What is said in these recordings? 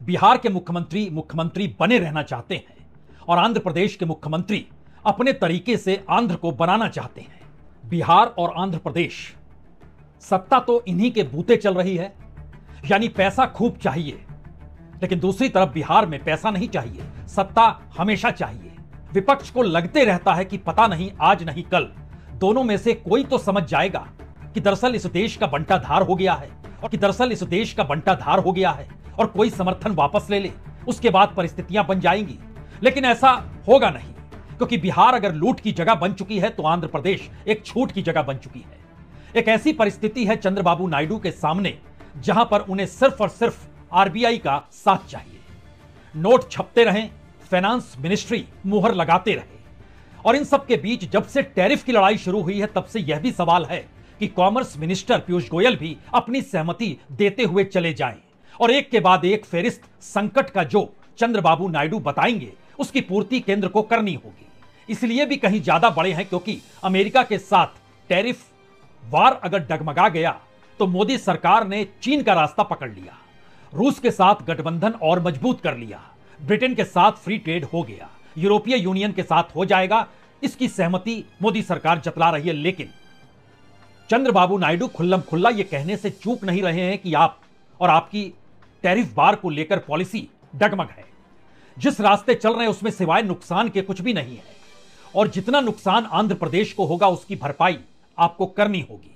बिहार के मुख्यमंत्री मुख्यमंत्री बने रहना चाहते हैं और आंध्र प्रदेश के मुख्यमंत्री अपने तरीके से आंध्र को बनाना चाहते हैं। बिहार और आंध्र प्रदेश, सत्ता तो इन्हीं के बूते चल रही है, यानी पैसा खूब चाहिए, लेकिन दूसरी तरफ बिहार में पैसा नहीं चाहिए, सत्ता हमेशा चाहिए। विपक्ष को लगते रहता है कि पता नहीं आज नहीं कल दोनों में से कोई तो समझ जाएगा कि दरअसल इस देश का बंटाधार हो गया है और कोई समर्थन वापस ले ले, उसके बाद परिस्थितियां बन जाएंगी। लेकिन ऐसा होगा नहीं, क्योंकि बिहार अगर लूट की जगह बन चुकी है तो आंध्र प्रदेश एक छूट की जगह बन चुकी है। एक ऐसी परिस्थिति है चंद्रबाबू नायडू के सामने जहां पर उन्हें सिर्फ और सिर्फ आरबीआई का साथ चाहिए। नोट छपते रहें, फाइनेंस मिनिस्ट्री मुहर लगाते रहे, और इन सब के बीच जब से टैरिफ की लड़ाई शुरू हुई है तब से यह भी सवाल है कि कॉमर्स मिनिस्टर पीयूष गोयल भी अपनी सहमति देते हुए चले जाएं और एक के बाद एक फेरिस्त संकट का जो चंद्रबाबू नायडू बताएंगे उसकी पूर्ति केंद्र को करनी होगी। इसलिए भी कहीं ज्यादा बड़े हैं क्योंकि अमेरिका के साथ टैरिफ वार अगर डगमगा गया तो मोदी सरकार ने चीन का रास्ता पकड़ लिया, रूस के साथ गठबंधन और मजबूत कर लिया, ब्रिटेन के साथ फ्री ट्रेड हो गया, यूरोपीय यूनियन के साथ हो जाएगा, इसकी सहमति मोदी सरकार जतला रही है। लेकिन चंद्रबाबू नायडू खुल्लम खुल्ला यह कहने से चूक नहीं रहे हैं कि आप और आपकी टैरिफ बार को लेकर पॉलिसी डगमग है। जिस रास्ते चल रहे हैं उसमें सिवाय नुकसान के कुछ भी नहीं है, और जितना नुकसान आंध्र प्रदेश को होगा उसकी भरपाई आपको करनी होगी।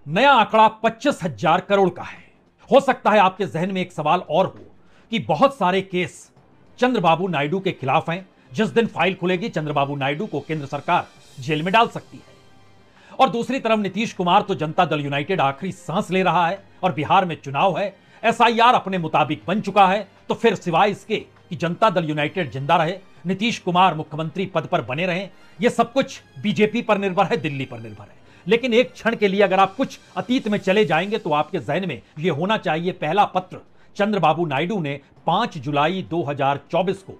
नया आंकड़ा 25,000 करोड़ का है। हो सकता है आपके जहन में एक सवाल और हो कि बहुत सारे केस चंद्रबाबू नायडू के खिलाफ हैं, जिस दिन फाइल खुलेगी चंद्रबाबू नायडू को केंद्र सरकार जेल में डाल सकती है। और दूसरी तरफ नीतीश कुमार तो जनता दल यूनाइटेड आखिरी सांस ले रहा है और बिहार में चुनाव है, एसआईआर अपने मुताबिक बन चुका है, तो फिर सिवाय इसके कि जनता दल यूनाइटेड जिंदा रहे, नीतीश कुमार मुख्यमंत्री पद पर बने रहें, यह सब कुछ बीजेपी पर निर्भर है, दिल्ली पर निर्भर है। लेकिन एक क्षण के लिए अगर आप कुछ अतीत में चले जाएंगे तो आपके जहन में यह होना चाहिए पहला पत्र चंद्रबाबू नायडू ने 5 जुलाई 2024 को,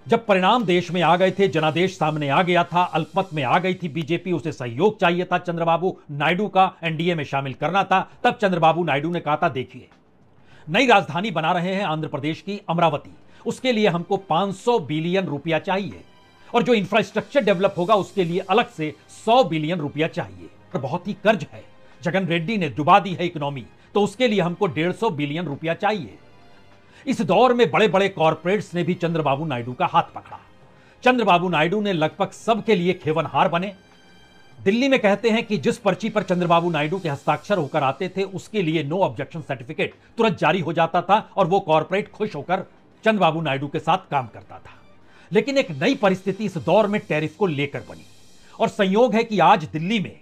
जब परिणाम देश में आ गए थे, जनादेश सामने आ गया था, अल्पमत में आ गई थी बीजेपी, उसे सहयोग चाहिए था चंद्रबाबू नायडू का, एनडीए में शामिल करना था, तब चंद्रबाबू नायडू ने कहा था देखिए नई राजधानी बना रहे हैं आंध्र प्रदेश की अमरावती, उसके लिए हमको 500 बिलियन रुपया चाहिए, और जो इंफ्रास्ट्रक्चर डेवलप होगा उसके लिए अलग से 100 बिलियन रुपया चाहिए। और बहुत ही कर्ज है, जगन रेड्डी ने डुबा दी है इकोनॉमी, तो उसके लिए हमको 150 बिलियन रुपया चाहिए। इस दौर में बड़े बड़े कॉर्पोरेट्स ने भी चंद्रबाबू नायडू का हाथ पकड़ा। चंद्रबाबू नायडू ने लगभग सबके लिए खेवनहार बने। दिल्ली में कहते हैं कि जिस पर्ची पर चंद्रबाबू नायडू के हस्ताक्षर होकर आते थे उसके लिए नो ऑब्जेक्शन सर्टिफिकेट तुरंत जारी हो जाता था और वो कॉर्पोरेट खुश होकर चंद्रबाबू नायडू के साथ काम करता था। लेकिन एक नई परिस्थिति इस दौर में टैरिफ को लेकर बनी, और संयोग है कि आज दिल्ली में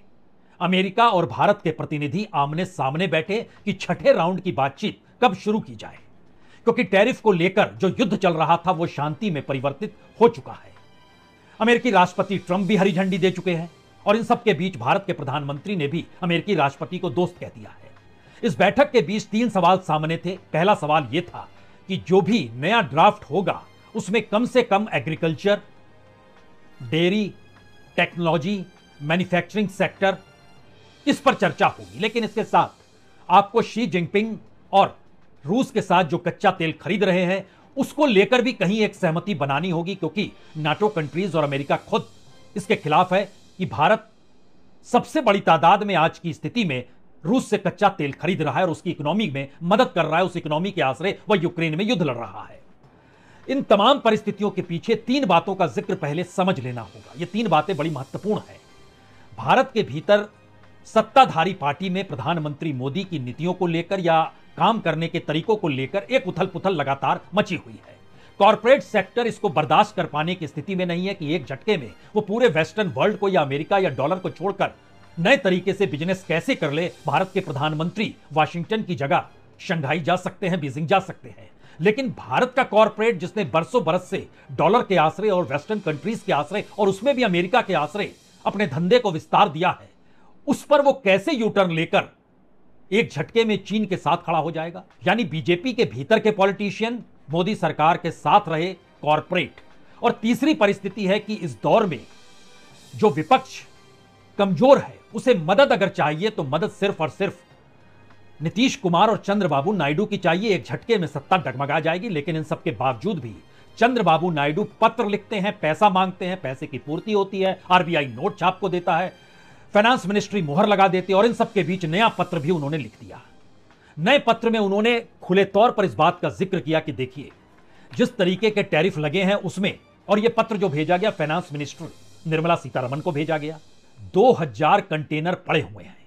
अमेरिका और भारत के प्रतिनिधि आमने सामने बैठे कि छठे राउंड की बातचीत कब शुरू की जाए, क्योंकि टैरिफ को लेकर जो युद्ध चल रहा था वो शांति में परिवर्तित हो चुका है। अमेरिकी राष्ट्रपति ट्रंप भी हरी झंडी दे चुके हैं, और इन सब के बीच भारत के प्रधानमंत्री ने भी अमेरिकी राष्ट्रपति को दोस्त कह दिया है। इस बैठक के बीच 3 सवाल सामने थे। पहला सवाल यह था कि जो भी नया ड्राफ्ट होगा उसमें कम से कम agriculture, dairy, technology, manufacturing sector, इस पर चर्चा होगी। लेकिन इसके साथ आपको शी जिनपिंग और रूस के साथ जो कच्चा तेल खरीद रहे हैं उसको लेकर भी कहीं एक सहमति बनानी होगी, क्योंकि नाटो कंट्रीज और अमेरिका खुद इसके खिलाफ है कि भारत सबसे बड़ी तादाद में आज की स्थिति में रूस से कच्चा तेल खरीद रहा है और उसकी इकोनॉमी में मदद कर रहा है, उस इकोनॉमी के आश्रय वह यूक्रेन में युद्ध लड़ रहा है। इन तमाम परिस्थितियों के पीछे 3 बातों का जिक्र पहले समझ लेना होगा। ये 3 बातें बड़ी महत्वपूर्ण है। भारत के भीतर सत्ताधारी पार्टी में प्रधानमंत्री मोदी की नीतियों को लेकर या काम करने के तरीकों को लेकर एक उथल पुथल लगातार मची हुई है। कॉर्पोरेट सेक्टर इसको बर्दाश्त कर पाने की स्थिति में नहीं है कि एक झटके में वो पूरे वेस्टर्न वर्ल्ड को या अमेरिका या डॉलर को छोड़कर नए तरीके से बिजनेस कैसे कर ले। भारत के प्रधानमंत्री वाशिंगटन की जगह शंघाई जा सकते हैं, बीजिंग जा सकते हैं, लेकिन भारत का कॉर्पोरेट जिसने बरसों बरस से डॉलर के आश्रय और वेस्टर्न कंट्रीज के आश्रय और उसमें भी अमेरिका के आश्रय अपने धंधे को विस्तार दिया है, उस पर वो कैसे यू टर्न लेकर एक झटके में चीन के साथ खड़ा हो जाएगा। यानी बीजेपी के भीतर के पॉलिटिशियन मोदी सरकार के साथ रहे कॉर्पोरेट। और तीसरी परिस्थिति है कि इस दौर में जो विपक्ष कमजोर है उसे मदद अगर चाहिए तो मदद सिर्फ और सिर्फ नीतीश कुमार और चंद्रबाबू नायडू की चाहिए, एक झटके में सत्ता डगमगा जाएगी। लेकिन इन सब के बावजूद भी चंद्रबाबू नायडू पत्र लिखते हैं, पैसा मांगते हैं, पैसे की पूर्ति होती है, आरबीआई नोट छाप को देता है, फाइनेंस मिनिस्ट्री मुहर लगा देती है। और इन सब के बीच नया पत्र भी उन्होंने लिख दिया। नए पत्र में उन्होंने खुले तौर पर इस बात का जिक्र किया कि देखिए, जिस तरीके के टैरिफ लगे हैं उसमें, और यह पत्र जो भेजा गया फाइनेंस मिनिस्टर निर्मला सीतारमण को भेजा गया, 2000 कंटेनर पड़े हुए हैं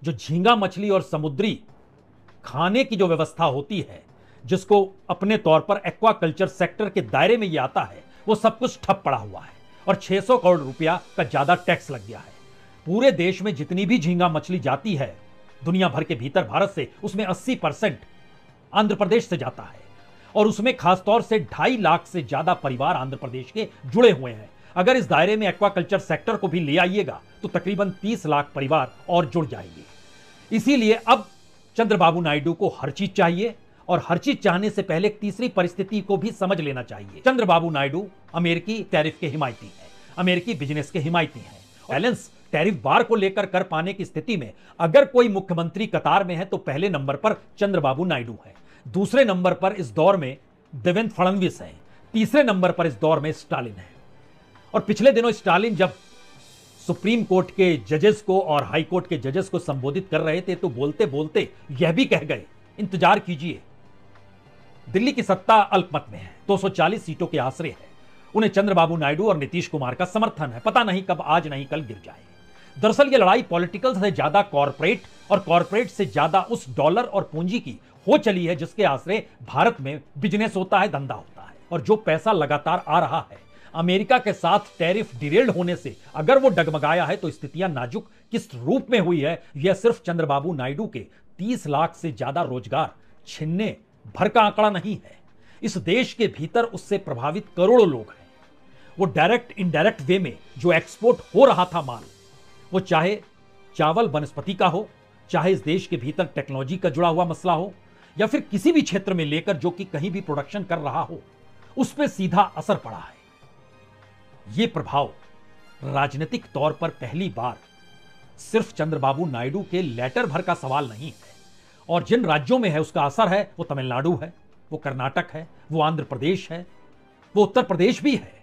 जो झींगा मछली और समुद्री खाने की जो व्यवस्था होती है, जिसको अपने तौर पर एक्वाकल्चर सेक्टर के दायरे में यह आता है, वो सब कुछ ठप पड़ा हुआ है और 600 करोड़ रुपया का ज्यादा टैक्स लग गया है। पूरे देश में जितनी भी झींगा मछली जाती है दुनिया भर के भीतर भारत से, उसमें 80% आंध्र प्रदेश से जाता है और उसमें खासतौर से 2.5 लाख से ज्यादा परिवार आंध्र प्रदेश के जुड़े हुए हैं। अगर इस दायरे में एक्वाकल्चर सेक्टर को भी ले आइएगा तो तकरीबन 30 लाख परिवार और जुड़ जाएंगे। इसीलिए अब चंद्रबाबू नायडू को हर चीज चाहिए और हर चीज चाहने से पहले एक तीसरी परिस्थिति को भी समझ लेना चाहिए। चंद्रबाबू नायडू अमेरिकी टैरिफ के हिमायती हैं, अमेरिकी बिजनेस के हिमायती हैं। बैलेंस टैरिफ बार को लेकर कर पाने की स्थिति में अगर कोई मुख्यमंत्री कतार में है तो पहले नंबर पर चंद्रबाबू नायडू है, दूसरे नंबर पर इस दौर में देवेंद्र फडणवीस हैं, तीसरे नंबर पर इस दौर में स्टालिन है। और पिछले दिनों स्टालिन जब सुप्रीम कोर्ट के जजेस को और हाई कोर्ट के जजेस को संबोधित कर रहे थे तो बोलते बोलते यह भी कह गए, इंतजार कीजिए, दिल्ली की सत्ता अल्पमत में है, 240 सीटों के आसरे है, उन्हें चंद्रबाबू नायडू और नीतीश कुमार का समर्थन है, पता नहीं कब आज नहीं कल गिर जाए। दरअसल यह लड़ाई पॉलिटिकल से ज्यादा कॉर्पोरेट और कॉर्पोरेट से ज्यादा उस डॉलर और पूंजी की हो चली है जिसके आसरे भारत में बिजनेस होता है, धंधा होता है। और जो पैसा लगातार आ रहा है, अमेरिका के साथ टैरिफ डिरेल्ड होने से अगर वो डगमगाया है तो स्थितियां नाजुक किस रूप में हुई है, यह सिर्फ चंद्रबाबू नायडू के 30 लाख से ज्यादा रोजगार छिनने भर का आंकड़ा नहीं है। इस देश के भीतर उससे प्रभावित करोड़ों लोग हैं। वो डायरेक्ट इनडायरेक्ट वे में जो एक्सपोर्ट हो रहा था माल, वो चाहे चावल वनस्पति का हो, चाहे इस देश के भीतर टेक्नोलॉजी का जुड़ा हुआ मसला हो, या फिर किसी भी क्षेत्र में लेकर जो कि कहीं भी प्रोडक्शन कर रहा हो, उस पर सीधा असर पड़ा है। यह प्रभाव राजनीतिक तौर पर पहली बार सिर्फ चंद्रबाबू नायडू के लेटर भर का सवाल नहीं है। और जिन राज्यों में है उसका असर है, वो तमिलनाडु है, वो कर्नाटक है, वो आंध्र प्रदेश है, वो उत्तर प्रदेश भी है।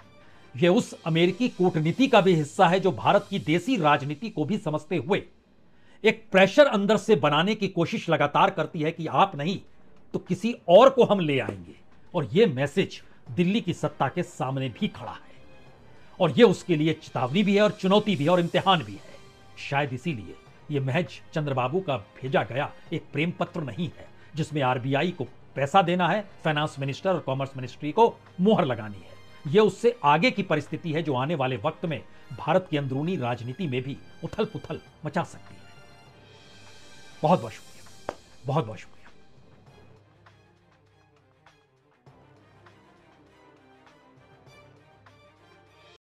यह उस अमेरिकी कूटनीति का भी हिस्सा है जो भारत की देसी राजनीति को भी समझते हुए एक प्रेशर अंदर से बनाने की कोशिश लगातार करती है कि आप नहीं तो किसी और को हम ले आएंगे। और यह मैसेज दिल्ली की सत्ता के सामने भी खड़ा है और यह उसके लिए चेतावनी भी है और चुनौती भी है और इम्तिहान भी है। शायद इसीलिए यह महज चंद्रबाबू का भेजा गया एक प्रेम पत्र नहीं है जिसमें आरबीआई को पैसा देना है, फाइनेंस मिनिस्टर और कॉमर्स मिनिस्ट्री को मुहर लगानी है। यह उससे आगे की परिस्थिति है जो आने वाले वक्त में भारत की अंदरूनी राजनीति में भी उथल पुथल मचा सकती है। बहुत बहुत शुक्रिया, बहुत बहुत शुक्रिया।